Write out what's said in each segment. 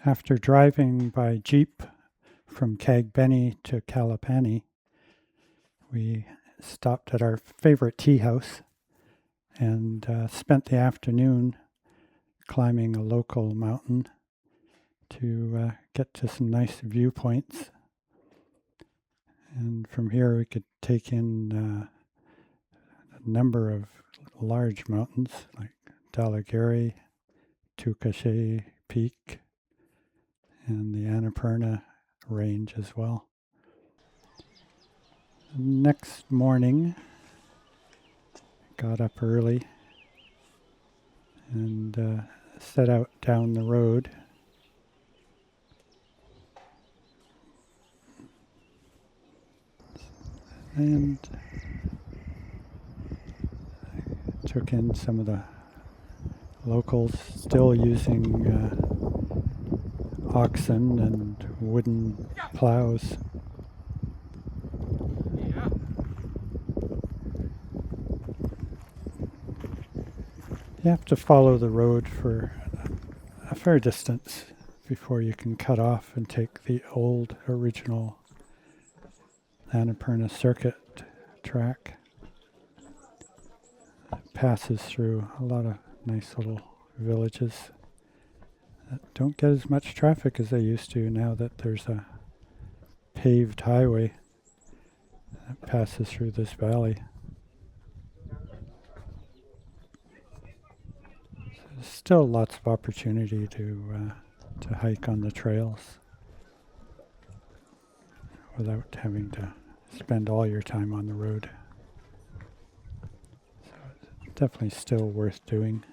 After driving by jeep from Kagbeni to Kalapani, we stopped at our favorite tea house and spent the afternoon climbing a local mountain to get to some nice viewpoints. And from here we could take in a number of large mountains like Dhaulagiri, Tukashe Peak, and the Annapurna range as well. Next morning, got up early and set out down the road. And took in some of the locals still using oxen and wooden plows. You have to follow the road for a fair distance before you can cut off and take the old original Annapurna circuit track. It passes through a lot of nice little villages that don't get as much traffic as they used to now that there's a paved highway that passes through this valley. There's still lots of opportunity to hike on the trails without having to spend all your time on the road. So it's definitely still worth doing.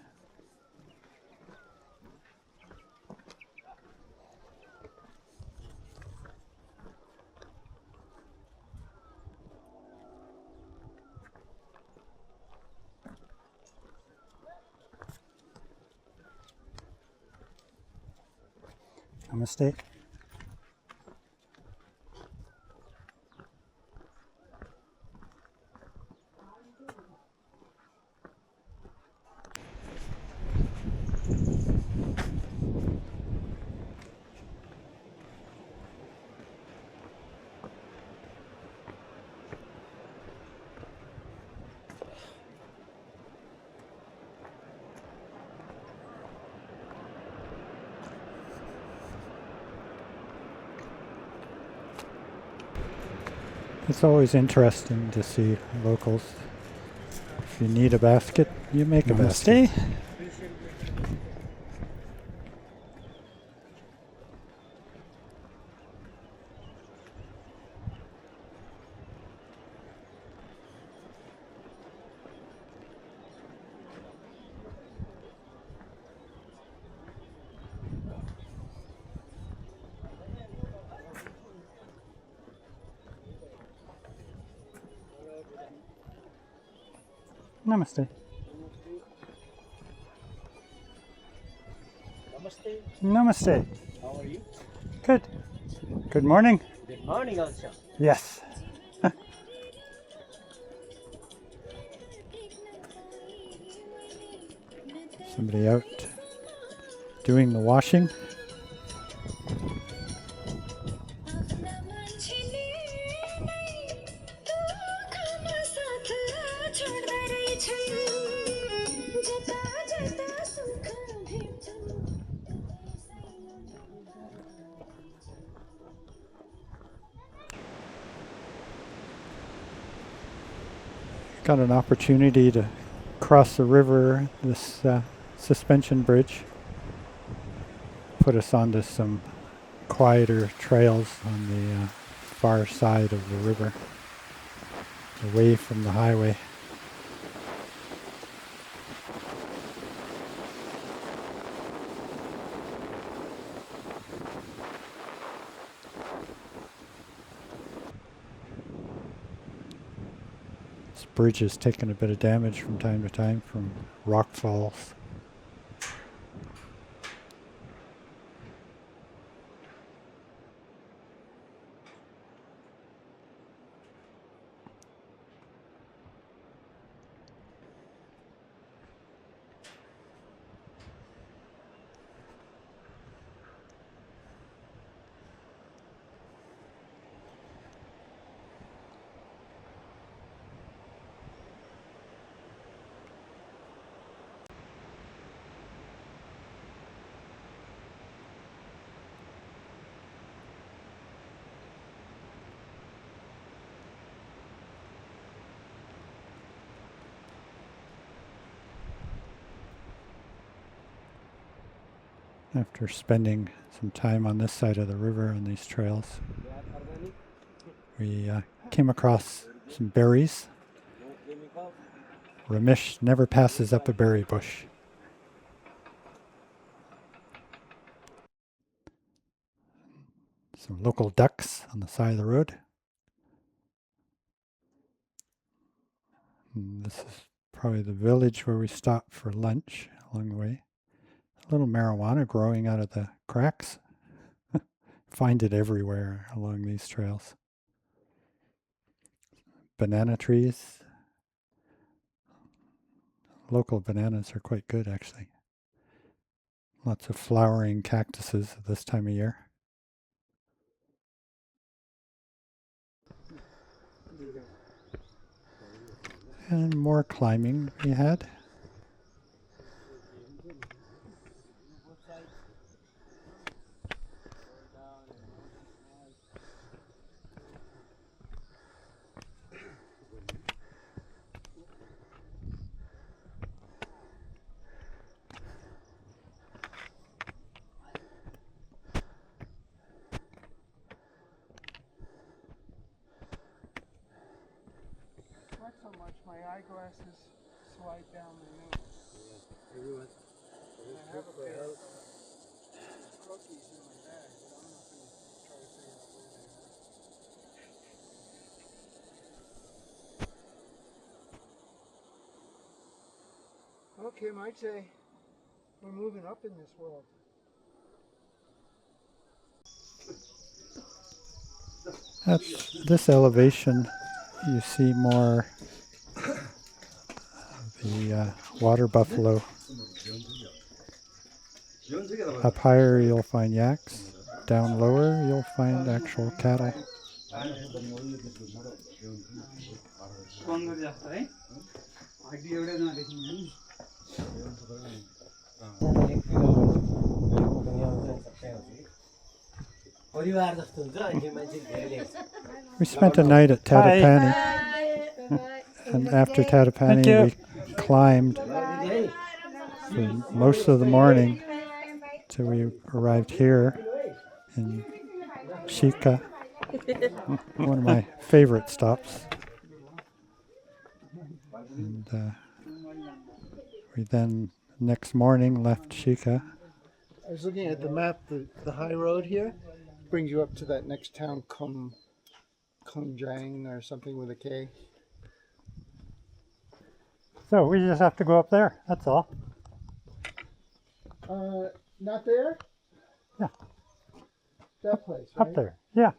Namaste. It's always interesting to see locals. If you need a basket, you make a basket. Namaste. Namaste. Namaste. How are you? Good. Good morning. Good morning also. Yes. Somebody out doing the washing. Got an opportunity to cross the river, this suspension bridge. Put us onto some quieter trails on the far side of the river, away from the highway. This bridge has taken a bit of damage from time to time from rock falls. after spending some time on this side of the river on these trails. We came across some berries. Ramesh never passes up a berry bush. Some local ducks on the side of the road. And this is probably the village where we stopped for lunch along the way. A little marijuana growing out of the cracks. Find it everywhere along these trails. Banana trees. Local bananas are quite good, actually. Lots of flowering cactuses at this time of year. And more climbing we had. Not so much. My eyeglasses slide down my nose. I have a pair of cookies in my bag, but I'm not going to try to figure out where they are. Okay, might say we're moving up in this world. At this elevation, you see more the water buffalo. Up higher, you'll find yaks. Down lower, you'll find actual cattle. We spent a night at Tatapani, and after Tatapani we climbed for most of the morning till we arrived here in Shika, one of my favorite stops. And we then next morning left Shika. I was looking at the map, the high road here brings you up to that next town, Kunjang or something with a K. So we just have to go up there, that's all. Not there? Yeah. That place, right? Up there, yeah.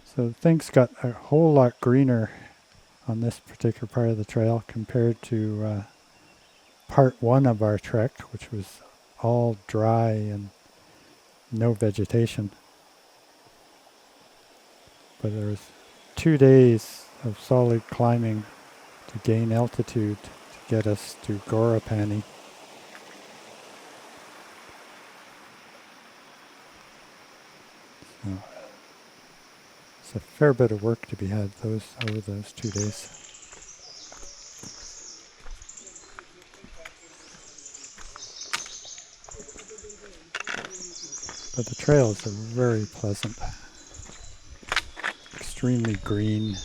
So things got a whole lot greener on this particular part of the trail compared to part one of our trek, which was all dry and no vegetation. But there was 2 days of solid climbing to gain altitude to get us to Gorapani. So it's a fair bit of work to be had over those 2 days. But the trails are very pleasant, extremely green.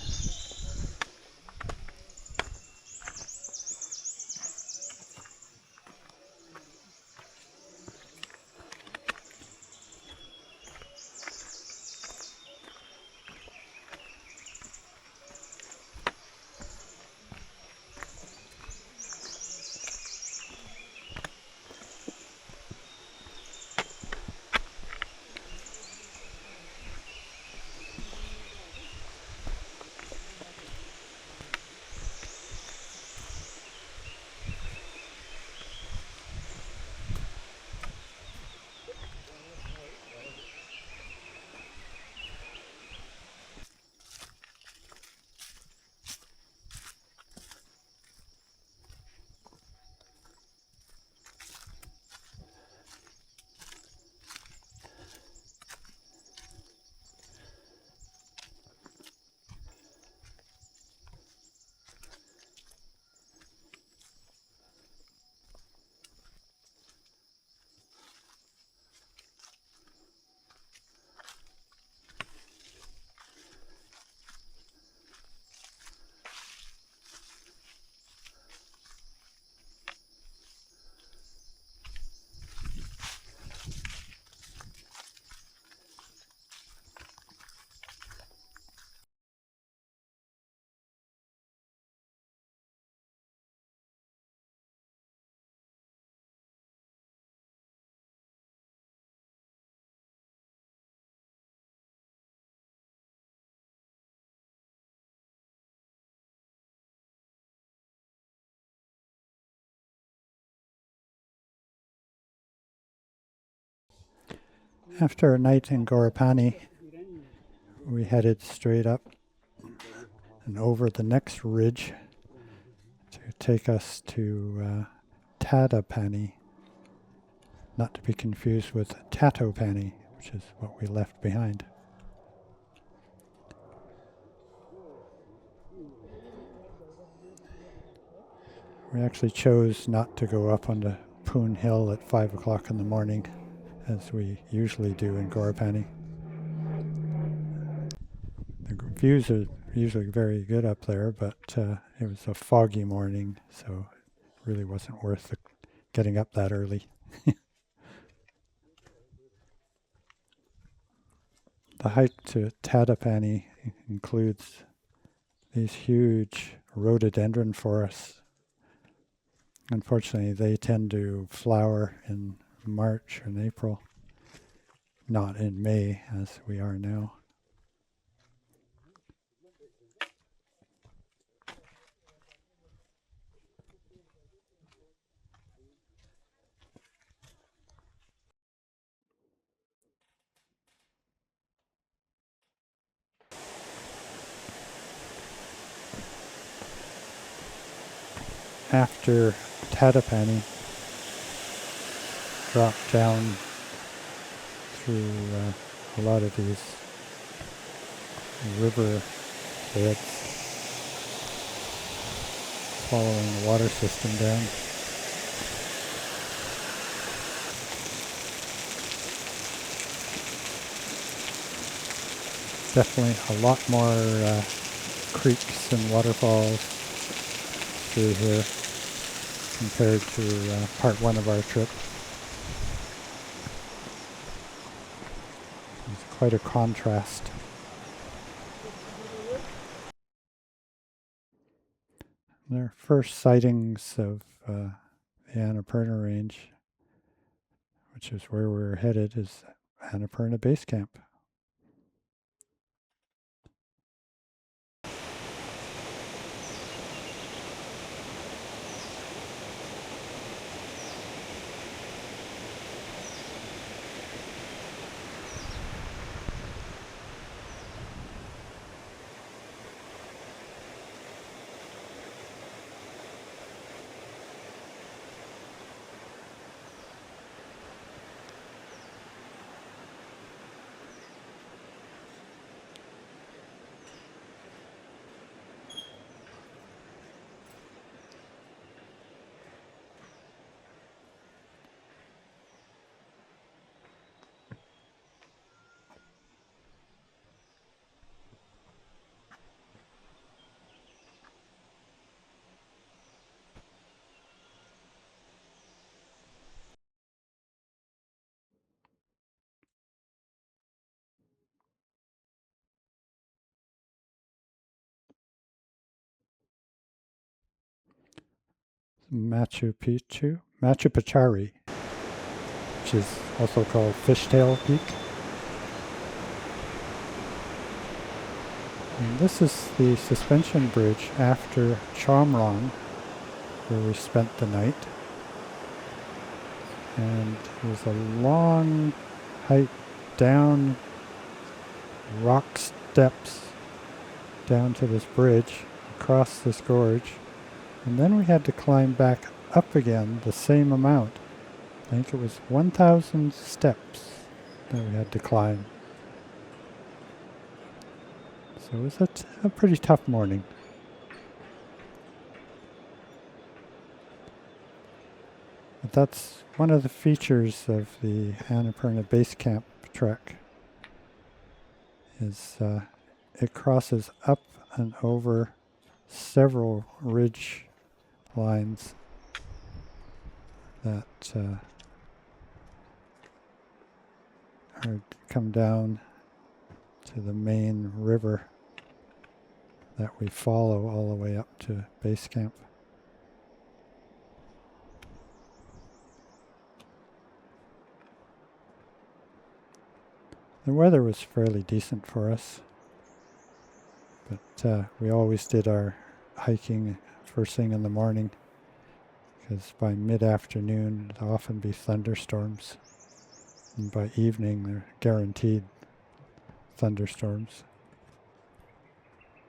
After a night in Gorapani, we headed straight up and over the next ridge to take us to Tadapani, not to be confused with Tatopani, which is what we left behind. We actually chose not to go up on the Poon Hill at 5 o'clock in the morning, as we usually do in Gorapani. The views are usually very good up there, but it was a foggy morning, so it really wasn't worth getting up that early. The hike to Tadapani includes these huge rhododendron forests. Unfortunately, they tend to flower in March and April, not in May as we are now. After Tadapani, dropped down through a lot of these river beds, following the water system down. Definitely a lot more creeks and waterfalls through here compared to part one of our trip. It's quite a contrast. Our first sightings of the Annapurna Range, which is where we're headed, is Annapurna Base Camp. Machu Picchu, which is also called Fishtail Peak. And this is the suspension bridge after Chamrong, where we spent the night. And it was a long hike down rock steps down to this bridge, across this gorge, and then we had to climb back up again the same amount. I think it was 1,000 steps that we had to climb. So it was a pretty tough morning. But that's one of the features of the Annapurna Base Camp trek, is it crosses up and over several ridge lines that come down to the main river that we follow all the way up to base camp. The weather was fairly decent for us, but we always did our hiking first thing in the morning, because by mid-afternoon it'd often be thunderstorms. And by evening, they're guaranteed thunderstorms.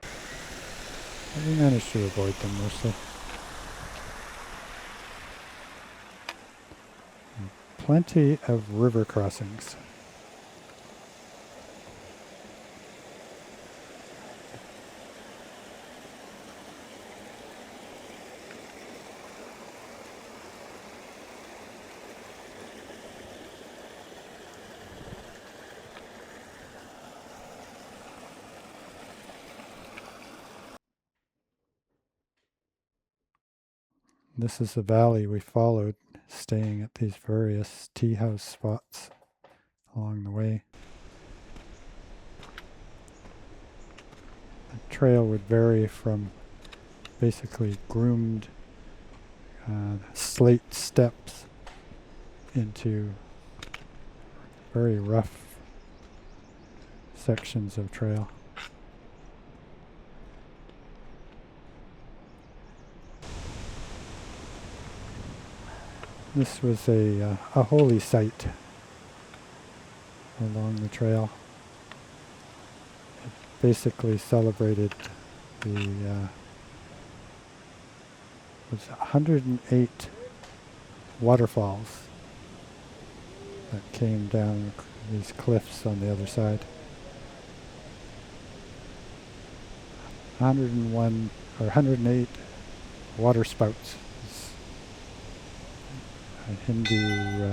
But we managed to avoid them mostly. And plenty of river crossings. This is the valley we followed, staying at these various tea house spots along the way. The trail would vary from basically groomed slate steps into very rough sections of trail. This was a holy site along the trail. It basically celebrated the was 108 waterfalls that came down these cliffs on the other side. 101 or 108 water spouts. It's a Hindu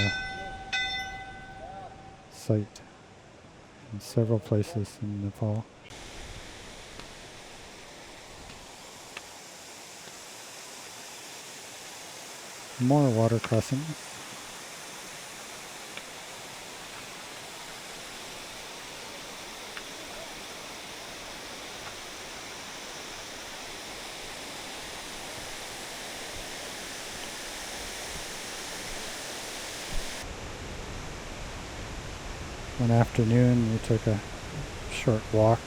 site in several places in Nepal. More water crossings. One afternoon we took a short walk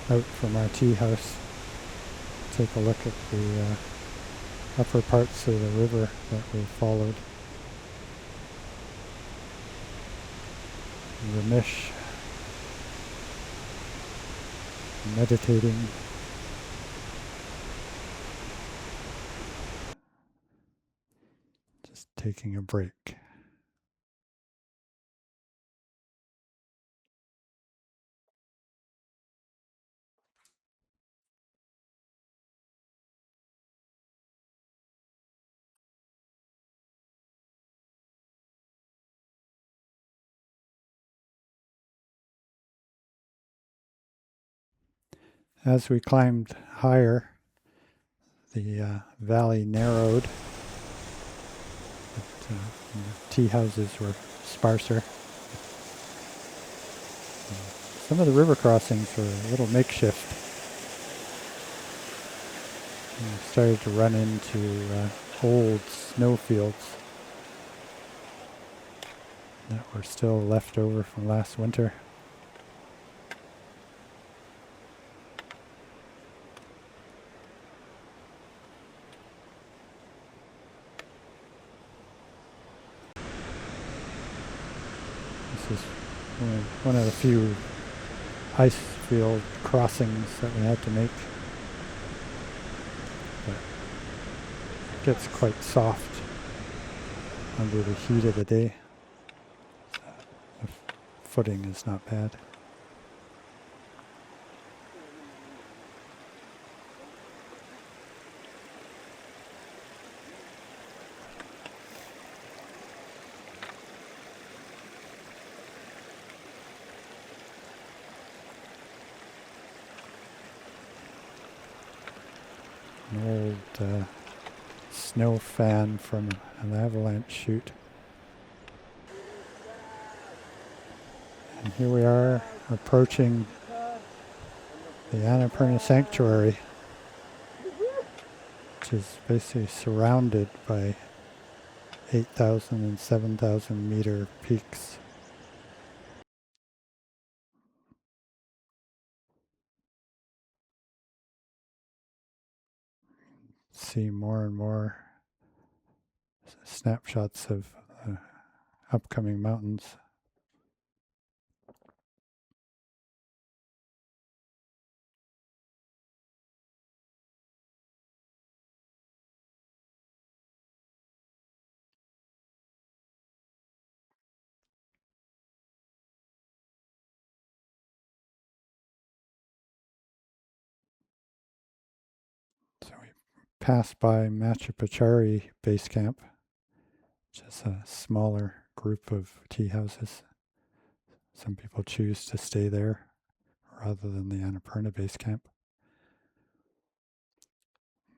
out from our tea house, take a look at the upper parts of the river that we followed. Ramesh meditating. Just taking a break. As we climbed higher, the valley narrowed. The tea houses were sparser. Some of the river crossings were a little makeshift. We started to run into old snowfields that were still left over from last winter. This is one of the few ice field crossings that we had to make. But it gets quite soft under the heat of the day. The footing is not bad. An old snow fan from an avalanche chute. And here we are approaching the Annapurna Sanctuary, which is basically surrounded by 8,000 and 7,000 meter peaks. See more and more snapshots of upcoming mountains. passed by Machapachari Base Camp, which is a smaller group of tea houses. Some people choose to stay there rather than the Annapurna Base Camp.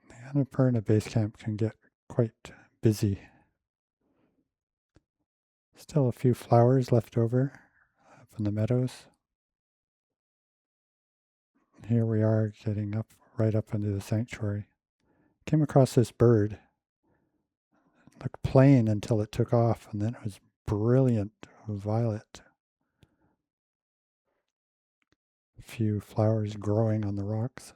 The Annapurna Base Camp can get quite busy. Still a few flowers left over up in the meadows. Here we are getting up right up into the sanctuary. Came across this bird. It looked plain until it took off, and then it was brilliant violet. A few flowers growing on the rocks.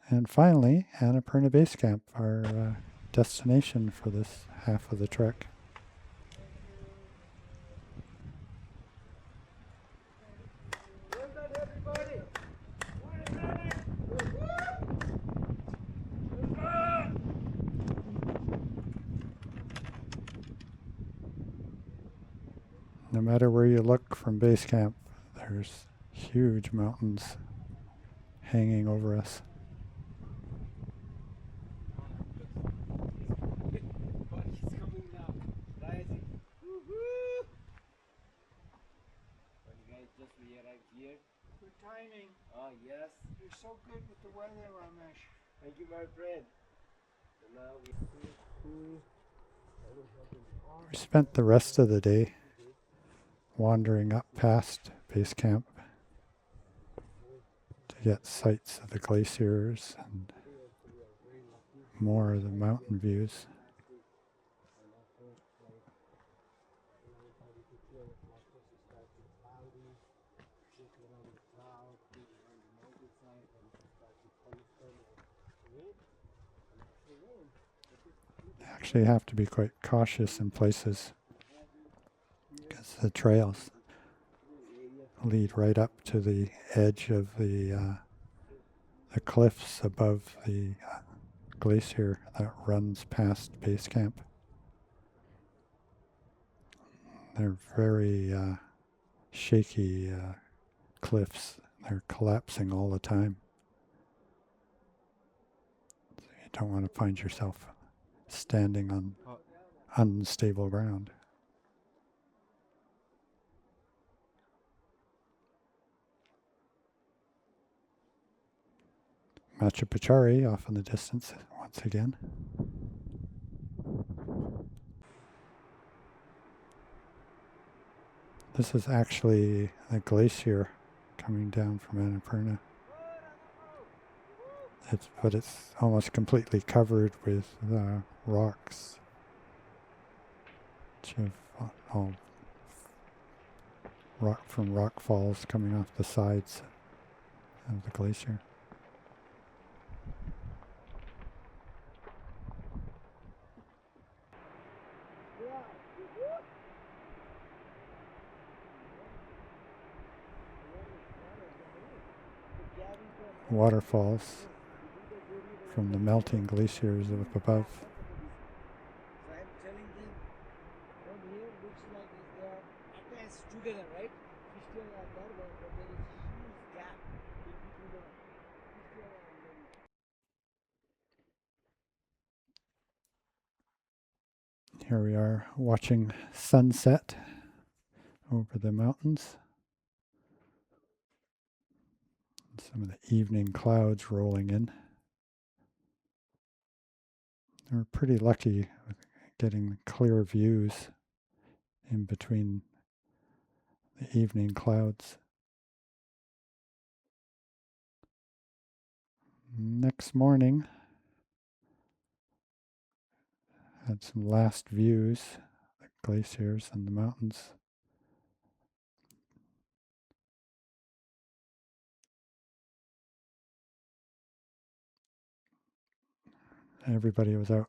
And finally, Annapurna Base Camp, our destination for this half of the trek. No matter where you look from base camp, there's huge mountains hanging over us. Good timing. Oh, yes. You're so good with the weather, Ramesh. Thank you, my friend. So now We spent the rest of the day wandering up past base camp to get sights of the glaciers and more of the mountain views. You actually have to be quite cautious in places because the trails lead right up to the edge of the cliffs above the glacier that runs past base camp. They're very shaky cliffs. They're collapsing all the time. So you don't want to find yourself standing on unstable ground. Machapachari off in the distance once again. This is actually a glacier coming down from Annapurna. But it's almost completely covered with rocks, which have all rock falls coming off the sides of the glacier. Waterfalls from the melting glaciers up above. So I'm telling them from here looks like they are attached together, right? Crystal are there, but there is huge gap in between the crystal and then. Here we are watching sunset over the mountains. Some of the evening clouds rolling in. We're pretty lucky with getting clear views in between the evening clouds. Next morning, had some last views, the glaciers and the mountains. Everybody was out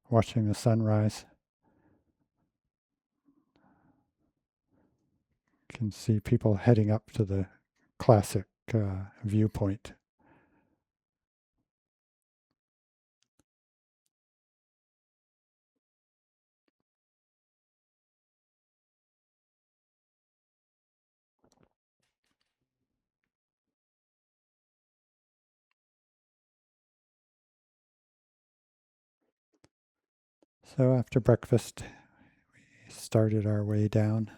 watching the sunrise. You can see people heading up to the classic viewpoint. So after breakfast, we started our way down,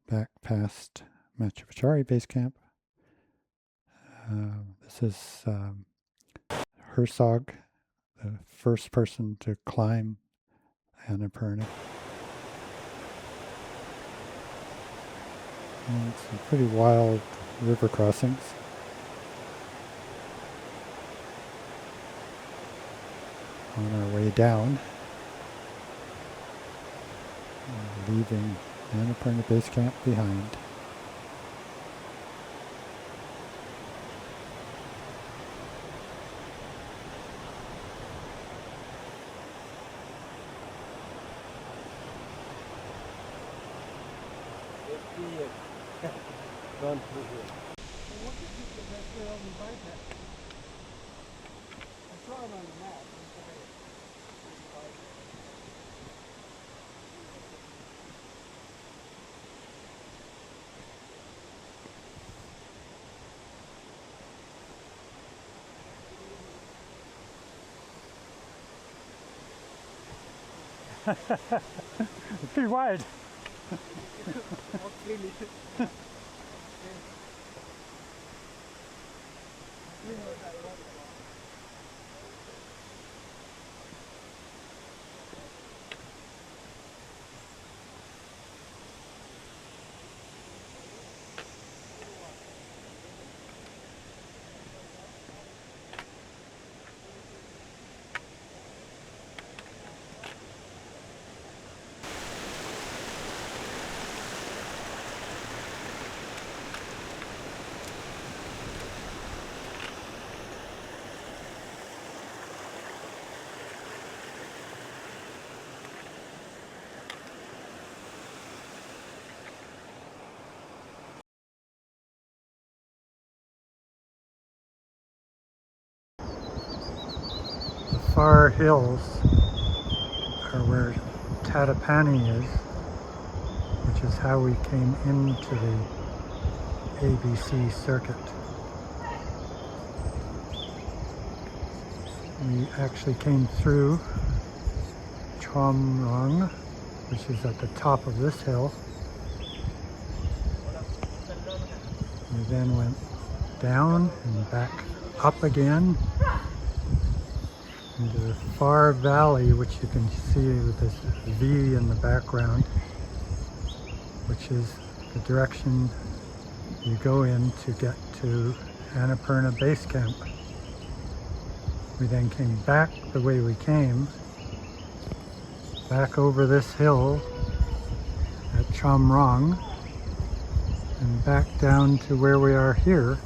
back past Matravachari Base Camp. This is Herzog, the first person to climb Annapurna. And some pretty wild river crossings. On our way down, leaving Annapurna Base Camp behind. Run through here. What is this that they on the bypass? I saw it on the map. It's pretty wide. The far hills are where Kalapani is, which is how we came into the ABC circuit. We actually came through Chomrong, which is at the top of this hill. We then went down and back up again into the far valley, which you can see with this V in the background, which is the direction you go in to get to Annapurna Base Camp. We then came back the way we came, back over this hill at Chomrong, and back down to where we are here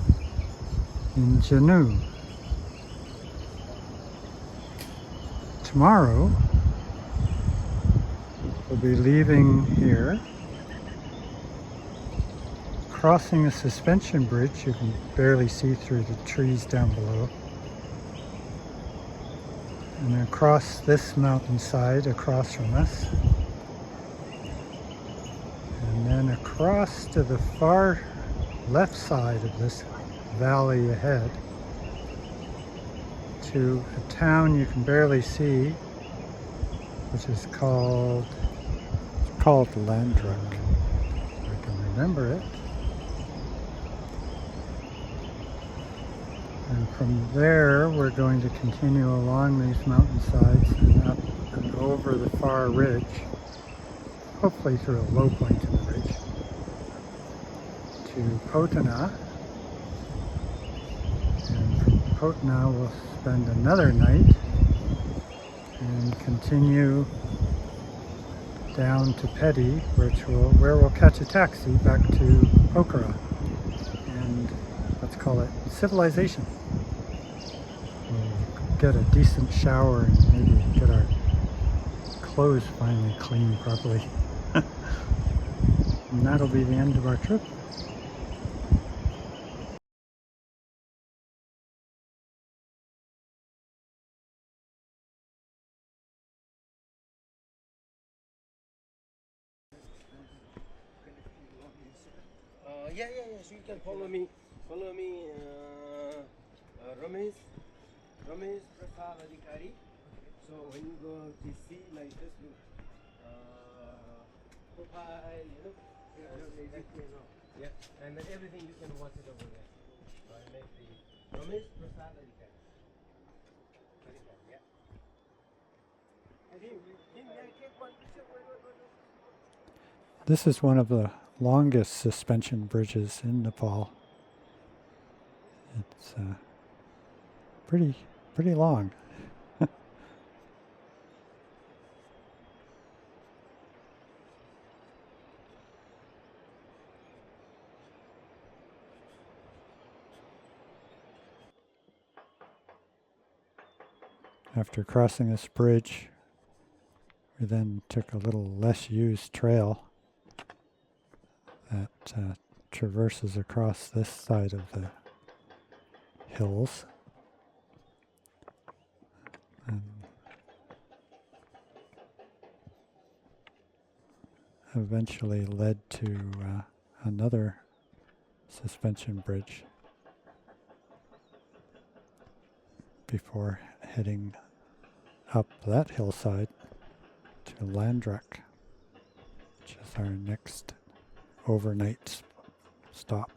in Janu. Tomorrow, we'll be leaving here, crossing a suspension bridge you can barely see through the trees down below, and then across this mountainside across from us, and then across to the far left side of this valley ahead to a town you can barely see, which is called Landruk. I can remember it. And from there, we're going to continue along these mountainsides and up and over the far ridge, hopefully through a low point in the ridge, to Pothana. And from Pothana, we'll spend another night and continue down to Pedi, where we'll catch a taxi back to Pokhara and let's call it civilization. We'll get a decent shower and maybe get our clothes finally cleaned properly. And that'll be the end of our trip. Yeah. So you can follow me. Ramesh Prasad Adhikari. So when you go to see, like just look, profile, yeah, and then everything you can watch it over there. So I make the Ramesh Prasad and Kat. Yeah. This is one of the longest suspension bridges in Nepal. It's pretty long. After crossing this bridge, we then took a little less used trail that traverses across this side of the hills. And eventually led to another suspension bridge before heading up that hillside to Landruk, which is our next overnight stop.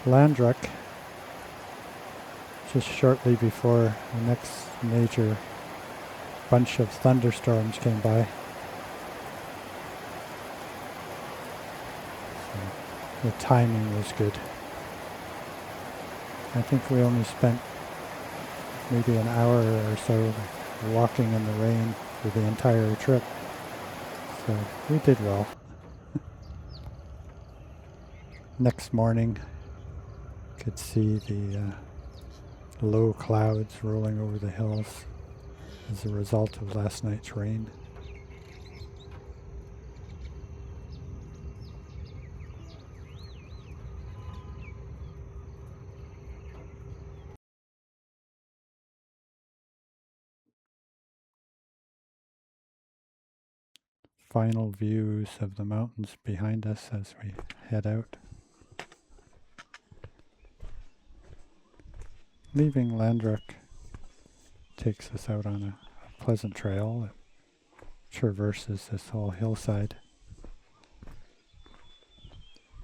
Landruk, just shortly before the next major bunch of thunderstorms came by. So the timing was good. I think we only spent maybe an hour or so walking in the rain for the entire trip. So we did well. Next morning, could see the low clouds rolling over the hills as a result of last night's rain. Final views of the mountains behind us as we head out. Leaving Landruk takes us out on a pleasant trail that traverses this whole hillside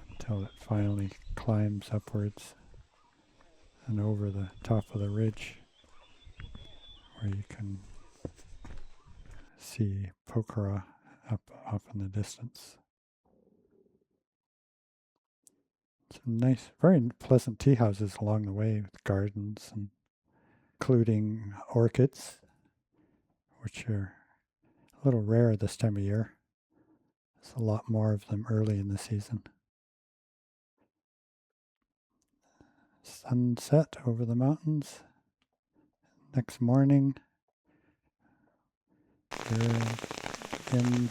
until it finally climbs upwards and over the top of the ridge, where you can see Pokhara up off in the distance. Some nice, very pleasant tea houses along the way with gardens, and including orchids, which are a little rare this time of year. There's a lot more of them early in the season. Sunset over the mountains. Next morning, we're in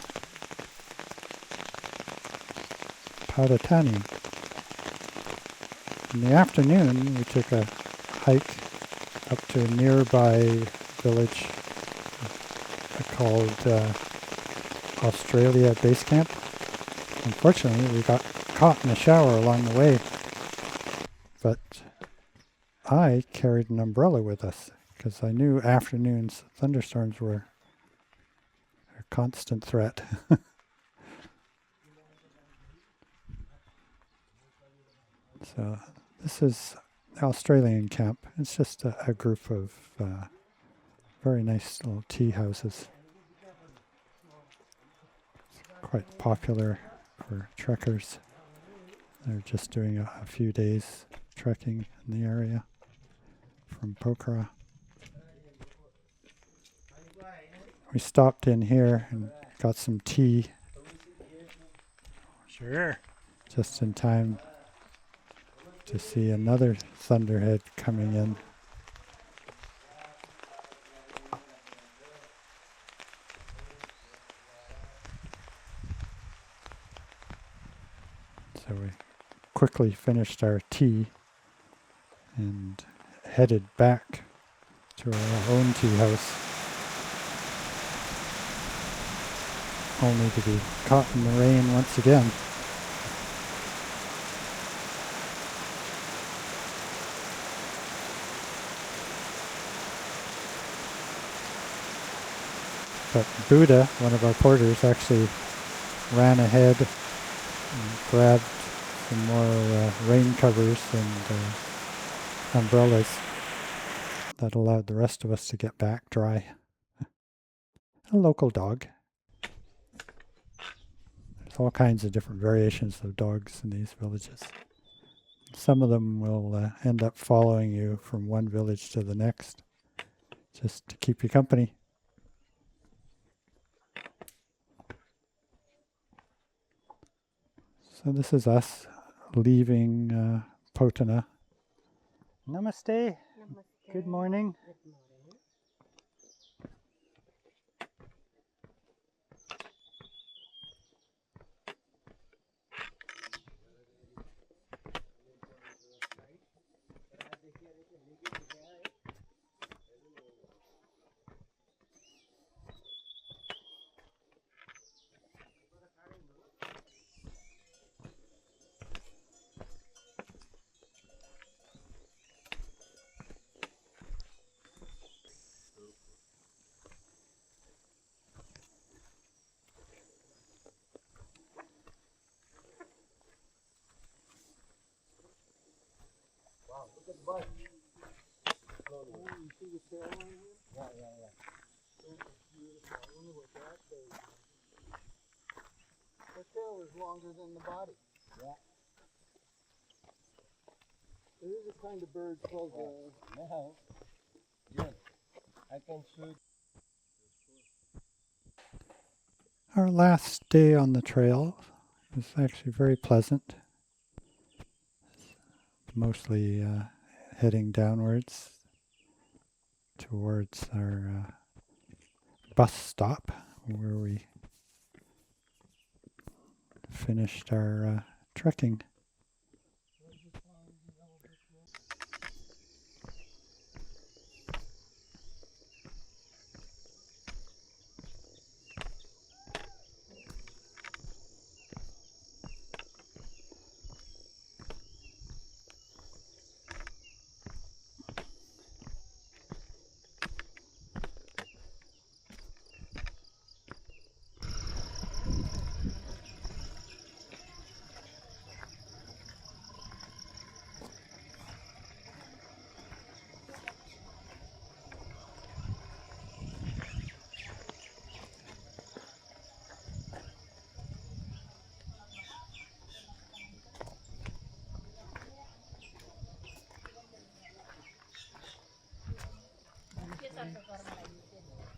Pothana. In the afternoon, we took a hike up to a nearby village called Australia Base Camp. Unfortunately, we got caught in the shower along the way, but I carried an umbrella with us because I knew afternoons thunderstorms were a constant threat. So this is the Australian camp. It's just a group of very nice little tea houses. It's quite popular for trekkers. They're just doing a few days trekking in the area from Pokhara. we stopped in here and got some tea Sure. just in time to see another thunderhead coming in. So we quickly finished our tea and headed back to our own tea house, only to be caught in the rain once again. But Buddha, one of our porters, actually ran ahead and grabbed some more rain covers and umbrellas that allowed the rest of us to get back dry. A local dog. There's all kinds of different variations of dogs in these villages. Some of them will end up following you from one village to the next, just to keep you company. So this is us leaving Pothana. Namaste. Good morning. Wow, look at the bus. Oh, you see the tail on him? Yeah. That's beautiful. I wonder what that is. The tail is longer than the body. Yeah. There is a kind of bird called Now, yes, I can shoot. Our last day on the trail was actually very pleasant. Mostly heading downwards towards our bus stop where we finished our trekking.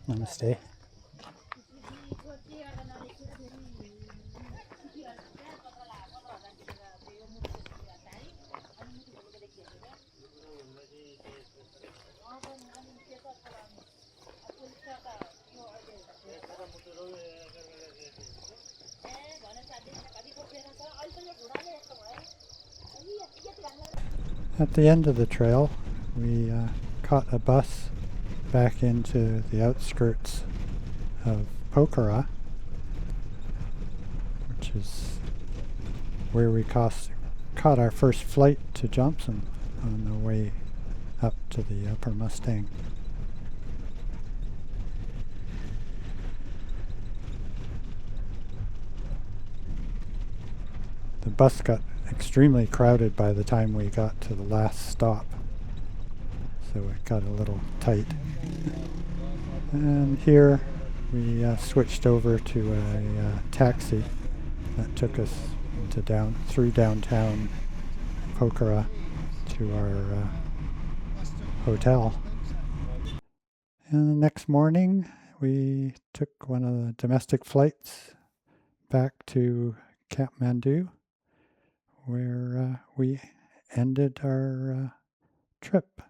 Namaste. At the end of the trail, we caught a bus back into the outskirts of Pokhara, which is where we caught our first flight to Johnson on the way up to the Upper Mustang. The bus got extremely crowded by the time we got to the last stop, so it got a little tight. And here we switched over to a taxi that took us through downtown Pokhara to our hotel. And the next morning we took one of the domestic flights back to Kathmandu, where we ended our trip.